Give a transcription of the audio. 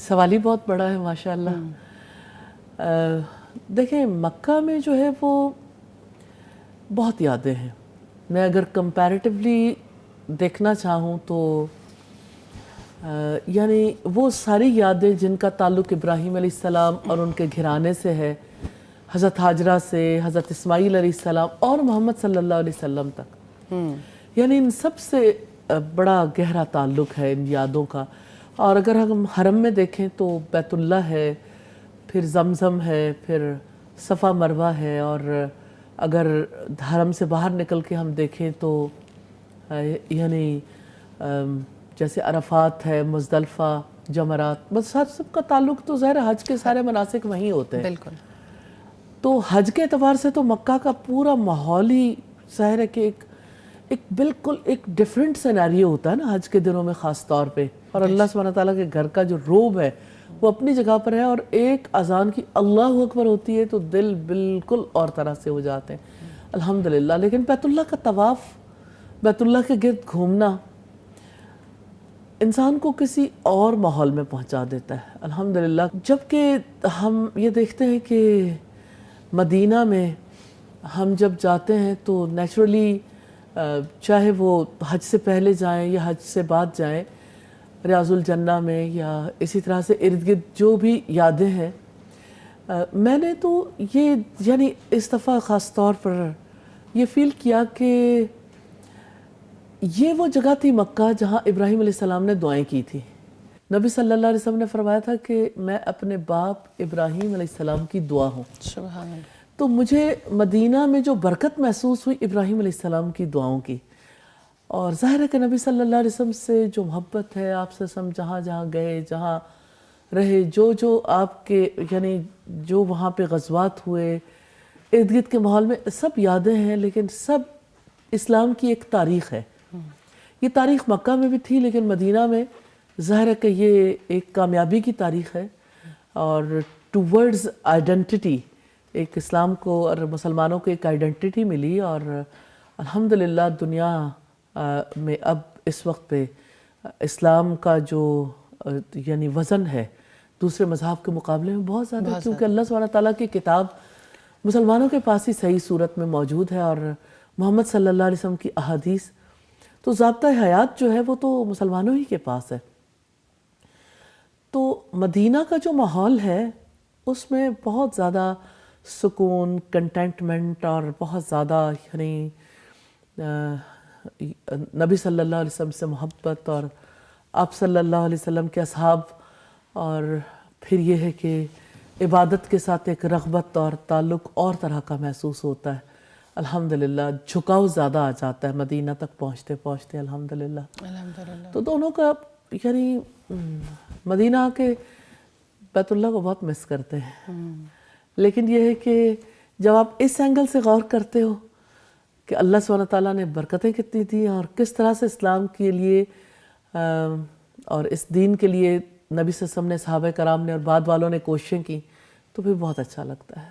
سوال ہی بہت بڑا ہے ماشاءاللہ۔ دیکھیں مکہ میں جو ہے وہ بہت یادیں ہیں۔ میں اگر کمپیریٹیولی دیکھنا چاہوں تو یعنی وہ ساری یادیں جن کا تعلق ابراہیم علیہ السلام اور ان کے گھرانے سے ہے، حضرت ہاجرہ سے، حضرت اسماعیل علیہ السلام اور محمد صلی اللہ علیہ وسلم تک، یعنی ان سب سے بڑا گہرا تعلق ہے ان یادوں کا۔ اور اگر ہم حرم میں دیکھیں تو بیت اللہ ہے، پھر زمزم ہے، پھر صفا مروہ ہے، اور اگر حرم سے باہر نکل کے ہم دیکھیں تو یعنی جیسے عرفات ہے، مزدلفہ، جمرات، بس سب کا تعلق تو ظاہر حج کے سارے مناسک وہیں ہوتے ہیں۔ بالکل۔ تو حج کے اعتبار سے تو مکہ کا پورا ماحول ہی ظاہر ہے کہ ایک بالکل ایک ڈیفرنٹ سیناریو ہوتا ہے نا حج کے دنوں میں خاص طور پہ، اور اللہ سبحانہ تعالیٰ کے گھر کا جو روب ہے وہ اپنی جگہ پر ہے، اور ایک اذان کی اللہ اکبر ہوتی ہے تو دل بالکل اور طرح سے ہو جاتے ہیں الحمدللہ۔ لیکن بیت اللہ کا طواف، بیت اللہ کے گرد گھومنا انسان کو کسی اور ماحول میں پہنچا دیتا ہے الحمدللہ۔ جبکہ ہم یہ دیکھتے ہیں کہ مدینہ میں ہم جب جاتے ہیں تو نیچرلی چاہے وہ حج سے پہلے جائیں یا حج سے بعد جائیں، ریاض الجنہ میں یا اسی طرح سے ارد گرد جو بھی یادیں ہیں، میں نے تو یہ یعنی اس دفعہ خاص طور پر یہ فیل کیا کہ یہ وہ جگہ تھی مکہ جہاں ابراہیم علیہ السلام نے دعائیں کی تھی۔ نبی صلی اللہ علیہ وسلم نے فرمایا تھا کہ میں اپنے باپ ابراہیم علیہ السلام کی دعا ہوں۔ سبحان اللہ۔ تو مجھے مدینہ میں جو برکت محسوس ہوئی ابراہیم علیہ السلام کی دعاؤں کی، اور ظاہر ہے کہ نبی صلی اللہ علیہ وسلم سے جو محبت ہے، آپ سے ہم جہاں جہاں گئے، جہاں رہے، جو آپ کے یعنی جو وہاں پہ غزوات ہوئے، ارد گرد کے ماحول میں سب یادیں ہیں، لیکن سب اسلام کی ایک تاریخ ہے۔ یہ تاریخ مکہ میں بھی تھی لیکن مدینہ میں ظاہر ہے کہ یہ ایک کامیابی کی تاریخ ہے، اور ٹوورڈز آئیڈینٹی، ایک اسلام کو اور مسلمانوں کو ایک آئیڈینٹی ملی، اور الحمدللہ دنیا میں اب اس وقت پہ اسلام کا جو یعنی وزن ہے دوسرے مذہب کے مقابلے میں بہت زیادہ ہے، کیونکہ اللہ سبحانہ تعالیٰ کی کتاب مسلمانوں کے پاس ہی صحیح صورت میں موجود ہے، اور محمد صلی اللہ علیہ وسلم کی احادیث، تو ضابطہ حیات جو ہے وہ تو مسلمانوں ہی کے پاس ہے۔ تو مدینہ کا جو ماحول ہے اس میں بہت زیادہ سکون، کنٹینٹمنٹ، اور بہت زیادہ یعنی نبی صلی اللہ علیہ وسلم سے محبت، اور آپ صلی اللہ علیہ وسلم کے اصحاب، اور پھر یہ ہے کہ عبادت کے ساتھ ایک رغبت اور تعلق اور طرح کا محسوس ہوتا ہے الحمدللہ۔ جھکاؤ زیادہ آ جاتا ہے مدینہ تک پہنچتے پہنچتے الحمدللہ۔ الحمدللہ۔ تو دونوں کا یعنی مدینہ کے بیت اللہ کو بہت مس کرتے ہیں، لیکن یہ ہے کہ جب آپ اس اینگل سے غور کرتے ہو کہ اللہ سبحانہ تعالیٰ نے برکتیں کتنی دی اور کس طرح سے اسلام کے لیے اور اس دین کے لیے نبی صلی اللہ علیہ وسلم نے، صحابہ کرام نے اور بعد والوں نے کوششیں کی، تو پھر بہت اچھا لگتا ہے۔